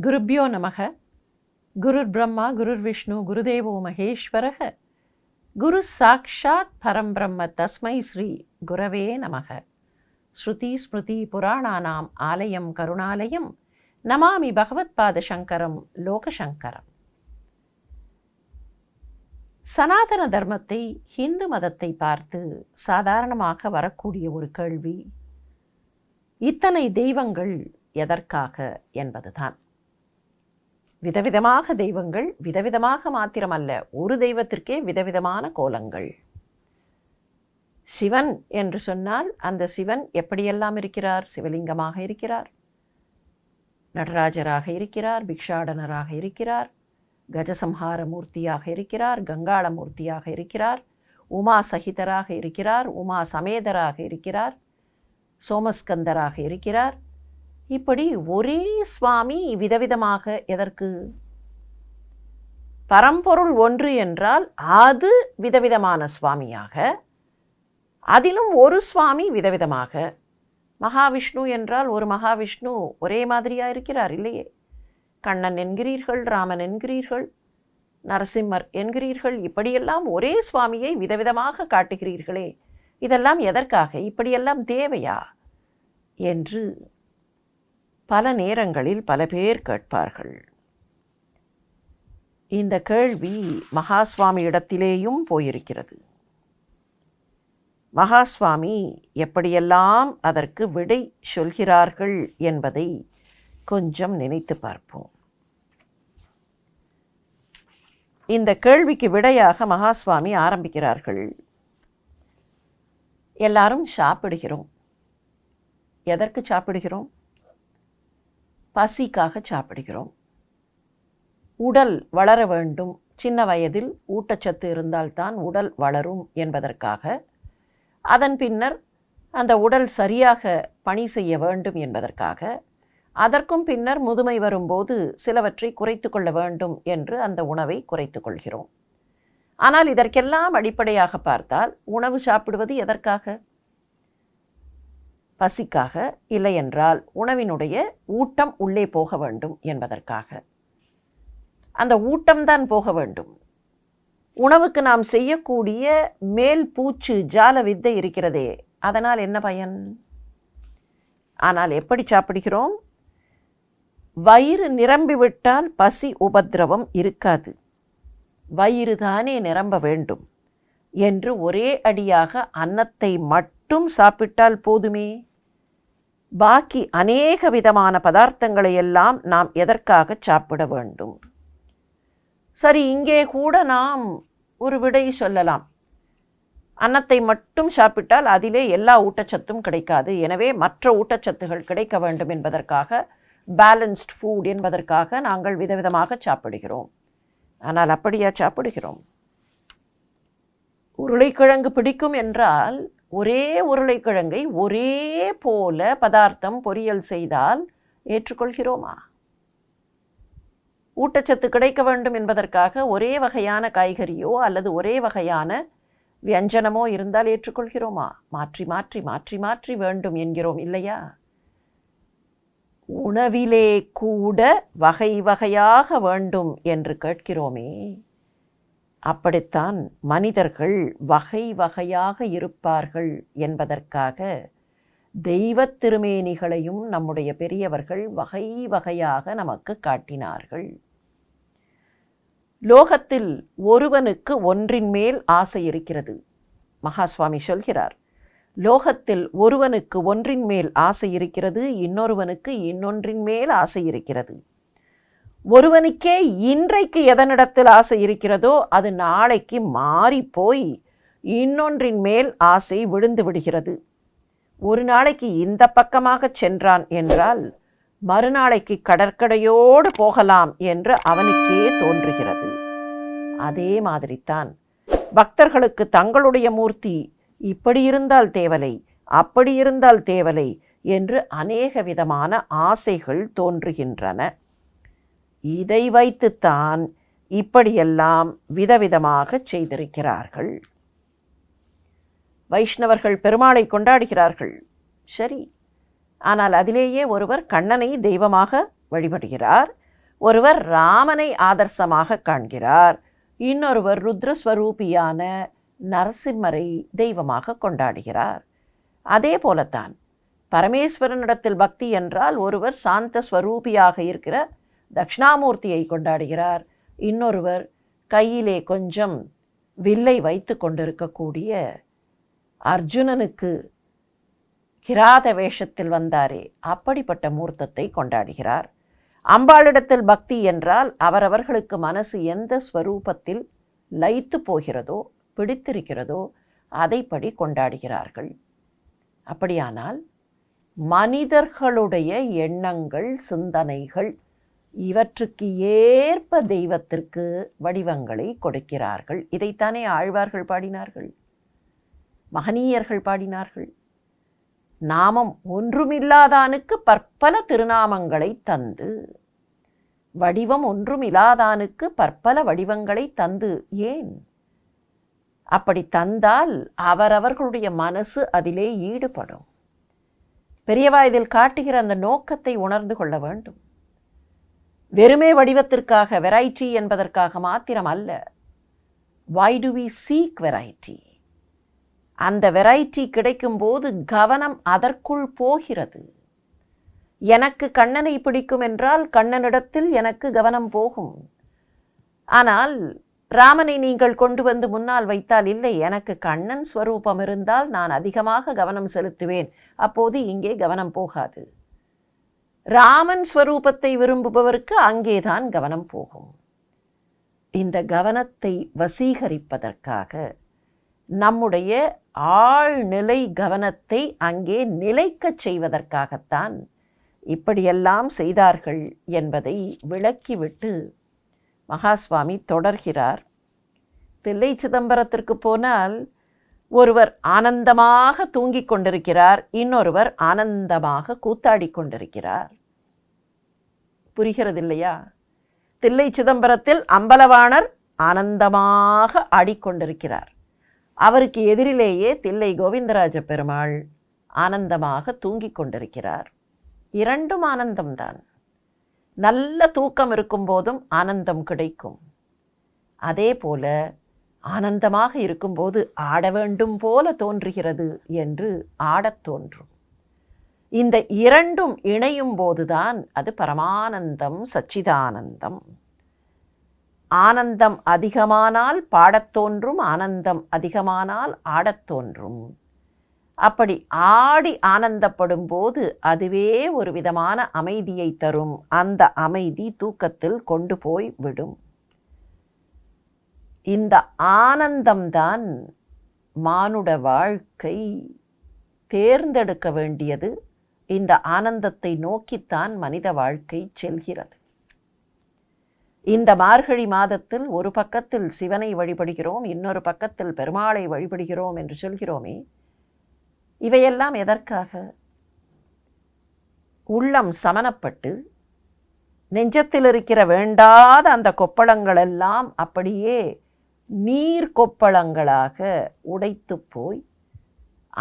குருப்யோ நமக. குருர் பிரம்மா குருர் விஷ்ணு குருதேவோ மகேஸ்வரக. குரு சாக்ஷாத் பரம்பிரம்ம தஸ்மை ஸ்ரீ குரவே நமக. ஸ்ருதி ஸ்மிருதி புராணானாம் ஆலயம் கருணாலயம் நமாமி பகவத்பாத சங்கரம் லோகசங்கரம். சனாதன தர்மத்தை, ஹிந்து மதத்தை பார்த்து சாதாரணமாக வரக்கூடிய ஒரு கேள்வி, இத்தனை தெய்வங்கள் எதற்காக என்பதுதான். விதவிதமாக தெய்வங்கள், விதவிதமாக மாத்திரமல்ல, ஒரு தெய்வத்திற்கே விதவிதமான கோலங்கள். சிவன் என்று சொன்னால் அந்த சிவன் எப்படியெல்லாம் இருக்கிறார்? சிவலிங்கமாக இருக்கிறார், நடராஜராக இருக்கிறார், பிக்ஷாடனராக இருக்கிறார், கஜசம்ஹார மூர்த்தியாக இருக்கிறார், கங்காள மூர்த்தியாக இருக்கிறார், உமா சகிதராக இருக்கிறார், உமா சமேதராக இருக்கிறார், சோமஸ்கந்தராக இருக்கிறார். இப்படி ஒரே சுவாமி விதவிதமாக. எதற்கு? பரம்பொருள் ஒன்று என்றால் அது விதவிதமான சுவாமியாக, அதிலும் ஒரு சுவாமி விதவிதமாக. மகாவிஷ்ணு என்றால் ஒரு மகாவிஷ்ணு ஒரே மாதிரியாக இருக்கிறார் இல்லையே. கண்ணன் என்கிறீர்கள், ராமன் என்கிறீர்கள், நரசிம்மர் என்கிறீர்கள், இப்படியெல்லாம் ஒரே சுவாமியை விதவிதமாக காட்டுகிறீர்களே, இதெல்லாம் எதற்காக? இப்படியெல்லாம் தேவையா என்று பல நேரங்களில் பல பேர் கேட்பார்கள். இந்த கேள்வி மகாஸ்வாமி இடத்திலேயும் போயிருக்கிறது. மகாஸ்வாமி எப்படியெல்லாம் அதற்கு விடை சொல்கிறார்கள் என்பதை கொஞ்சம் நினைத்து பார்ப்போம். இந்த கேள்விக்கு விடையாக மகாஸ்வாமி ஆரம்பிக்கிறார்கள். எல்லாரும் சாப்பிடுகிறோம். எதற்கு சாப்பிடுகிறோம்? பசிக்காக சாப்பிடுகிறோம். உடல் வளர வேண்டும், சின்ன வயதில் ஊட்டச்சத்து இருந்தால்தான் உடல் வளரும் என்பதற்காக, அதன் பின்னர் அந்த உடல் சரியாக பணி செய்ய வேண்டும் என்பதற்காக, அதற்கும் பின்னர் முதுமை வரும்போது சிலவற்றை குறைத்து கொள்ள வேண்டும் என்று அந்த உணவை குறைத்து கொள்கிறோம். ஆனால் இதற்கெல்லாம் அடிப்படையாக பார்த்தால் உணவு சாப்பிடுவது எதற்காக? பசிக்காக, இல்லையென்றால் உணவினுடைய ஊட்டம் உள்ளே போக வேண்டும் என்பதற்காக. அந்த ஊட்டம்தான் போக வேண்டும். உணவுக்கு நாம் செய்யக்கூடிய மேல் பூச்சு ஜால வித்தை இருக்கிறதே, அதனால் என்ன பயன்? ஆனால் எப்படி சாப்பிடுகிறோம்? வயிறு நிரம்பிவிட்டால் பசி உபத்திரவம் இருக்காது, வயிறு தானே நிரம்ப வேண்டும் என்று ஒரே அடியாக அன்னத்தை மட்டும் சாப்பிட்டால் போதுமே. பாக்கி அநேக விதமான பதார்த்தங்களை எல்லாம் நாம் எதற்காக சாப்பிட வேண்டும்? சரி, இங்கே கூட நாம் ஒரு விடை சொல்லலாம். அன்னத்தை மட்டும் சாப்பிட்டால் அதிலே எல்லா ஊட்டச்சத்தும் கிடைக்காது, எனவே மற்ற ஊட்டச்சத்துகள் கிடைக்க வேண்டும் என்பதற்காக, பேலன்ஸ்ட் ஃபுட் என்பதற்காக நாங்கள் விதவிதமாக சாப்பிடுகிறோம். ஆனால் அப்படியா சாப்பிடுகிறோம்? உருளைக்கிழங்கு பிடிக்கும் என்றால் ஒரே உருளைக்கிழங்கை ஒரே போல பதார்த்தம் பொரியல் செய்தால் ஏற்றுக்கொள்கிறோமா? ஊட்டச்சத்து கிடைக்க வேண்டும் என்பதற்காக ஒரே வகையான காய்கறியோ அல்லது ஒரே வகையான வியஞ்சனமோ இருந்தால் ஏற்றுக்கொள்கிறோமா? மாற்றி மாற்றி மாற்றி மாற்றி வேண்டும் என்கிறோம் இல்லையா? உணவிலே கூட வகை வகையாக வேண்டும் என்று கேட்கிறோமே. அப்படித்தான் மனிதர்கள் வகை வகையாக இருப்பார்கள் என்பதற்காக தெய்வத் திருமேனிகளையும் நம்முடைய பெரியவர்கள் வகை வகையாக நமக்கு காட்டினார்கள். லோகத்தில் ஒருவனுக்கு ஒன்றின் மேல் ஆசை இருக்கிறது. மகாஸ்வாமி சொல்கிறார், லோகத்தில் ஒருவனுக்கு ஒன்றின் மேல் ஆசை இருக்கிறது, இன்னொருவனுக்கு இன்னொன்றின் மேல் ஆசை இருக்கிறது. ஒருவனுக்கே இன்றைக்கு எதனிடத்தில் ஆசை இருக்கிறதோ அது நாளைக்கு மாறி போய் இன்னொன்றின் மேல் ஆசை விழுந்து விடுகிறது. ஒரு நாளைக்கு இந்த பக்கமாக சென்றான் என்றால் மறுநாளைக்கு கடற்கரையோடு போகலாம் என்று அவனுக்கே தோன்றுகிறது. அதே மாதிரித்தான் பக்தர்களுக்கு தங்களுடைய மூர்த்தி இப்படி இருந்தால் தேவலை, அப்படி இருந்தால் தேவலை என்று அநேக விதமான ஆசைகள் தோன்றுகின்றன. இதை வைத்துத்தான் இப்படியெல்லாம் விதவிதமாக செய்திருக்கிறார்கள். வைஷ்ணவர்கள் பெருமாளை கொண்டாடுகிறார்கள், சரி. ஆனால் அதிலேயே ஒருவர் கண்ணனை தெய்வமாக வழிபடுகிறார், ஒருவர் ராமனை ஆதர்சமாக காண்கிறார், இன்னொருவர் ருத்ரஸ்வரூபியான நரசிம்மரை தெய்வமாக கொண்டாடுகிறார். அதே போலத்தான் பரமேஸ்வரனிடத்தில் பக்தி என்றால் ஒருவர் சாந்த ஸ்வரூபியாக இருக்கிற தட்சிணாமூர்த்தியை கொண்டாடுகிறார், இன்னொருவர் கையிலே கொஞ்சம் வில்லை வைத்து கொண்டிருக்கக்கூடிய அர்ஜுனனுக்கு கிராத வேஷத்தில் வந்தாரே அப்படிப்பட்ட மூர்த்தத்தை கொண்டாடுகிறார். அம்பாளிடத்தில் பக்தி என்றால் அவரவர்களுக்கு மனசு எந்த ஸ்வரூபத்தில் லயித்து போகிறதோ பிடித்திருக்கிறதோ அதைப்படி கொண்டாடுகிறார்கள். அப்படியானால் மனிதர்களுடைய எண்ணங்கள் சிந்தனைகள் இவற்றுக்கு ஏற்ப தெய்வத்திற்கு வடிவங்களை கொடுக்கிறார்கள். இதைத்தானே ஆழ்வார்கள் பாடினார்கள், மகனீயர்கள் பாடினார்கள். நாமம் ஒன்றுமில்லாதானுக்கு பற்பல திருநாமங்களை தந்து, வடிவம் ஒன்றுமில்லாதானுக்கு பற்பல வடிவங்களை தந்து. ஏன் அப்படி தந்தால் அவரவர்களுடைய மனசு அதிலே ஈடுபடும். பெரியவா இதில் காட்டுகிற அந்த நோக்கத்தை உணர்ந்து கொள்ள வேண்டும். வெறுமே வடிவத்திற்காக, வெரைட்டி என்பதற்காக மாத்திரம் அல்ல. why do we seek variety? அந்த வெரைட்டி கிடைக்கும்போது கவனம் அதற்குள் போகிறது. எனக்கு கண்ணனை பிடிக்கும் என்றால் கண்ணனிடத்தில் எனக்கு கவனம் போகும். ஆனால் ராமனை நீங்கள் கொண்டு வந்து முன்னால் வைத்தால் இல்லை, எனக்கு கண்ணன் ஸ்வரூபம் இருந்தால் நான் அதிகமாக கவனம் செலுத்துவேன், அப்போது இங்கே கவனம் போகாது. ராமன் ஸ்வரூபத்தை விரும்புபவருக்கு அங்கேதான் கவனம் போகும். இந்த கவனத்தை வசீகரிப்பதற்காக நம்முடைய ஆழ்நிலை கவனத்தை அங்கே நிலைக்கச் செய்வதற்காகத்தான் இப்படியெல்லாம் செய்தார்கள் என்பதை விளக்கிவிட்டு மகாஸ்வாமி தொடர்கிறார். தில்லை சிதம்பரத்திற்கு போனால் ஒருவர் ஆனந்தமாக தூங்கிக் கொண்டிருக்கிறார், இன்னொருவர் ஆனந்தமாக கூத்தாடி கொண்டிருக்கிறார். புரிகிறது இல்லையா? தில்லை சிதம்பரத்தில் அம்பலவாணர் ஆனந்தமாக ஆடிக்கொண்டிருக்கிறார். அவருக்கு எதிரிலேயே தில்லை கோவிந்தராஜ பெருமாள் ஆனந்தமாக தூங்கிக் கொண்டிருக்கிறார். இரண்டும் ஆனந்தம்தான். நல்ல தூக்கம் இருக்கும்போதும் ஆனந்தம் கிடைக்கும். அதே போல ஆனந்தமாக இருக்கும்போது ஆட வேண்டும் போல தோன்றுகிறது என்று ஆடத் தோன்றும். இந்த இரண்டும் இணையும் போதுதான் அது பரமானந்தம், சச்சிதானந்தம். ஆனந்தம் அதிகமானால் பாடத் தோன்றும், ஆனந்தம் அதிகமானால் ஆடத் தோன்றும். அப்படி ஆடி ஆனந்தப்படும் போது அதுவே ஒரு விதமான அமைதியை தரும். அந்த அமைதி தூக்கத்தில் கொண்டு போய் விடும். இந்த ஆனந்தம்தான் மானுட வாழ்க்கை தேர்ந்தெடுக்க வேண்டியது. இந்த ஆனந்தத்தை நோக்கித்தான் மனித வாழ்க்கை செல்கிறது. இந்த மார்கழி மாதத்தில் ஒரு பக்கத்தில் சிவனை வழிபடுகிறோம், இன்னொரு பக்கத்தில் பெருமாளை வழிபடுகிறோம் என்று சொல்கிறோமே, இவையெல்லாம் எதற்காக? உள்ளம் சமனப்பட்டு நெஞ்சத்தில் இருக்கிற வேண்டாத அந்த கொப்பளங்களெல்லாம் அப்படியே நீர் கொப்பளங்களாக உடைத்து போய்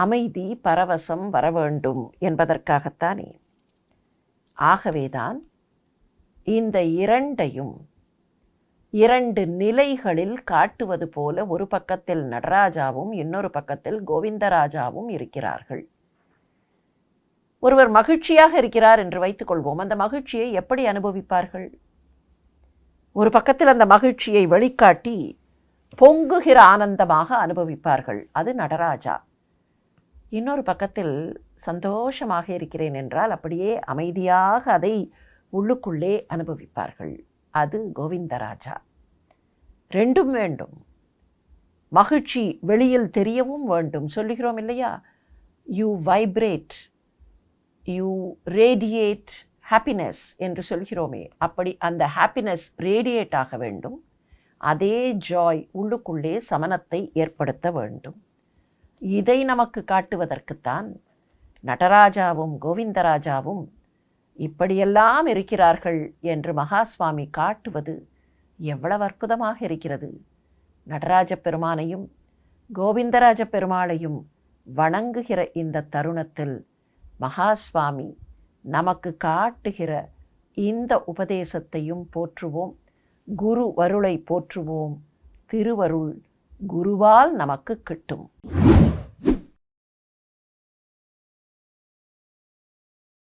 அமைதி பரவசம் வர வேண்டும் என்பதற்காகத்தானே. ஆகவேதான் இந்த இரண்டையும் இரண்டு நிலைகளில் காட்டுவது போல ஒரு பக்கத்தில் நடராஜாவும் இன்னொரு பக்கத்தில் கோவிந்தராஜாவும் இருக்கிறார்கள். ஒருவர் மகிழ்ச்சியாக இருக்கிறார் என்று வைத்துக்கொள்வோம். அந்த மகிழ்ச்சியை எப்படி அனுபவிப்பார்கள்? ஒரு பக்கத்தில் அந்த மகிழ்ச்சியை வெளிக்காட்டி பொங்குகிற ஆனந்தமாக அனுபவிப்பார்கள், அது நடராஜா. இன்னொரு பக்கத்தில் சந்தோஷமாக இருக்கிறேன் என்றால் அப்படியே அமைதியாக அதை உள்ளுக்குள்ளே அனுபவிப்பார்கள், அது கோவிந்தராஜா. ரெண்டும் வேண்டும். மகிழ்ச்சி வெளியில் தெரியவும் வேண்டும். சொல்லுகிறோம் இல்லையா, you vibrate, you radiate happiness என்று சொல்கிறோமே, அப்படி அந்த ஹாப்பினஸ் ரேடியேட் ஆக வேண்டும். அதே ஜாய் உள்ளுக்குள்ளே சமனத்தை ஏற்படுத்த வேண்டும். இதை நமக்கு காட்டுவதற்குத்தான் நடராஜாவும் கோவிந்தராஜாவும் இப்படியெல்லாம் இருக்கிறார்கள் என்று மகாஸ்வாமி காட்டுவது எவ்வளவு அற்புதமாக இருக்கிறது. நடராஜ பெருமானையும் கோவிந்தராஜ பெருமாளையும் வணங்குகிற இந்த தருணத்தில் மகாஸ்வாமி நமக்கு காட்டுகிற இந்த உபதேசத்தையும் போற்றுவோம். குரு வருளை போற்றுவோம். திருவருள் குருவால் நமக்கு கிட்டும்.